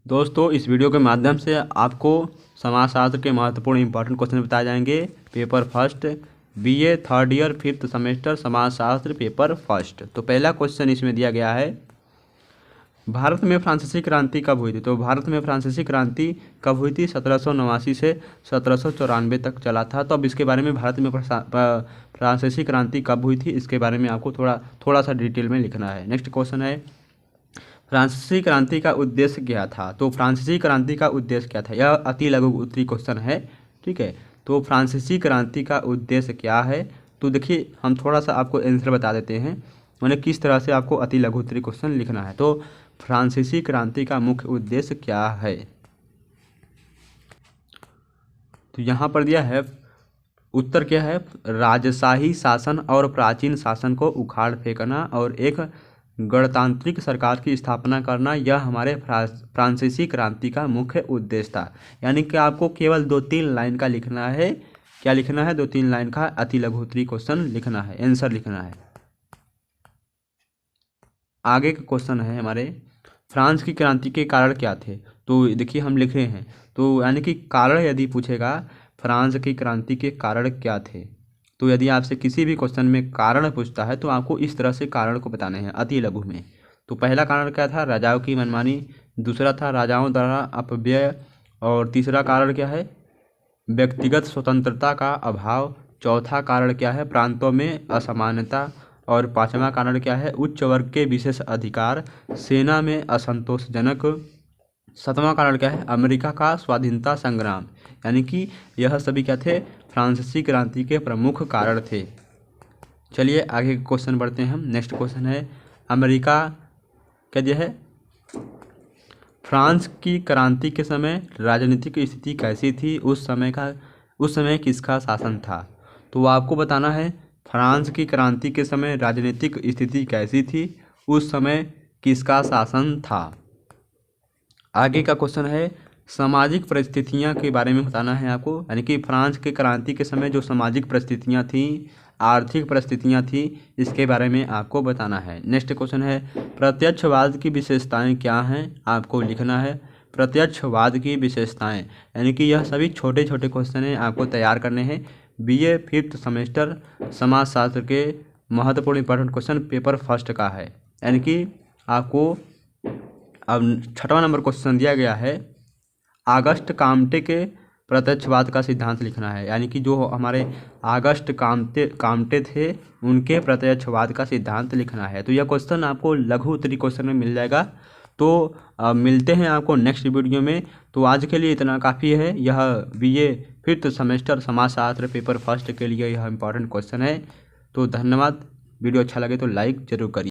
दोस्तों, इस वीडियो के माध्यम से आपको समाजशास्त्र के महत्वपूर्ण इंपॉर्टेंट क्वेश्चन बताए जाएंगे। Paper first, BA third year fifth semester समाजशास्त्र पेपर फर्स्ट। तो पहला क्वेश्चन इसमें दिया गया है, भारत में फ्रांसीसी क्रांति कब हुई थी। तो भारत में फ्रांसीसी क्रांति कब हुई थी? 1789 से 1794 तक चला था। तो अब इसके बारे में भारत में फ्रांसीसी क्रांति कब हुई थी, इसके बारे में आपको थोड़ा सा डिटेल में लिखना है। नेक्स्ट क्वेश्चन है, फ्रांसीसी क्रांति का उद्देश्य क्या था। तो फ्रांसीसी क्रांति का उद्देश्य क्या था? यह अति लघु उत्तरीय क्वेश्चन है, ठीक है। तो फ्रांसीसी क्रांति का उद्देश्य क्या है? तो देखिए, हम थोड़ा सा आपको आंसर बता देते हैं, मैंने किस तरह से आपको अति लघु उत्तरीय क्वेश्चन लिखना है। तो फ्रांसीसी क्रांति का मुख्य उद्देश्य क्या है? तो यहाँ पर दिया है, उत्तर क्या है? राजशाही शासन और प्राचीन शासन को उखाड़ फेंकना और एक गणतांत्रिक सरकार की स्थापना करना, यह हमारे फ्रांसीसी क्रांति का मुख्य उद्देश्य था। यानी कि आपको केवल 2-3 लाइन का लिखना है। क्या लिखना है? 2-3 लाइन का अति लघु उत्तरीय क्वेश्चन लिखना है, आंसर लिखना है। आगे का क्वेश्चन है हमारे, फ्रांस की क्रांति के कारण क्या थे। तो देखिए, हम लिख रहे हैं, तो यानी कि कारण यदि पूछेगा फ्रांस की क्रांति के कारण क्या थे, तो यदि आपसे किसी भी क्वेश्चन में कारण पूछता है तो आपको इस तरह से कारण को बताने हैं अति लघु में। तो पहला कारण क्या था? राजाओं की मनमानी। दूसरा था राजाओं द्वारा अपव्यय। और तीसरा कारण क्या है? व्यक्तिगत स्वतंत्रता का अभाव। चौथा कारण क्या है? प्रांतों में असमानता। और पांचवा कारण क्या है? उच्च वर्ग के विशेष अधिकार, सेना में असंतोषजनक। सातवां कारण क्या है? अमेरिका का स्वाधीनता संग्राम। यानी कि यह सभी क्या थे? फ्रांसीसी क्रांति के प्रमुख कारण थे। चलिए आगे क्वेश्चन बढ़ते हैं हम। नेक्स्ट क्वेश्चन है, अमेरिका क्या दिया है? फ्रांस की क्रांति के समय राजनीतिक स्थिति कैसी थी? उस समय किसका शासन था? तो आपको बताना है फ्रांस की क्रांति के समय राजनीतिक स्थिति कैसी थी, उस समय किसका शासन था। आगे का क्वेश्चन है, सामाजिक परिस्थितियां के बारे में बताना है आपको। यानी कि फ्रांस के क्रांति के समय जो सामाजिक परिस्थितियां थी, आर्थिक परिस्थितियां थी, इसके बारे में आपको बताना है। नेक्स्ट क्वेश्चन है, प्रत्यक्षवाद की विशेषताएं क्या हैं? आपको लिखना है प्रत्यक्षवाद की विशेषताएं। यानी कि यह सभी छोटे छोटे क्वेश्चन हैं, आपको तैयार करने हैं। बीए फिफ्थ सेमेस्टर समाजशास्त्र के महत्वपूर्ण इंपॉर्टेंट क्वेश्चन पेपर फर्स्ट का है। यानी कि आपको अब 6वां नंबर क्वेश्चन दिया गया है, आगस्ट काम्टे के प्रत्यक्षवाद का सिद्धांत लिखना है। यानी कि जो हमारे आगस्ट काम्टे थे, उनके प्रत्यक्षवाद का सिद्धांत लिखना है। तो यह क्वेश्चन आपको लघु उत्तरीय क्वेश्चन में मिल जाएगा। तो मिलते हैं आपको नेक्स्ट वीडियो में। तो आज के लिए इतना काफ़ी है। यह बीए फिफ्थ सेमेस्टर समाजशास्त्र पेपर फर्स्ट के लिए यह इंपॉर्टेंट क्वेश्चन है। तो धन्यवाद। वीडियो अच्छा लगे तो लाइक जरूर करिए।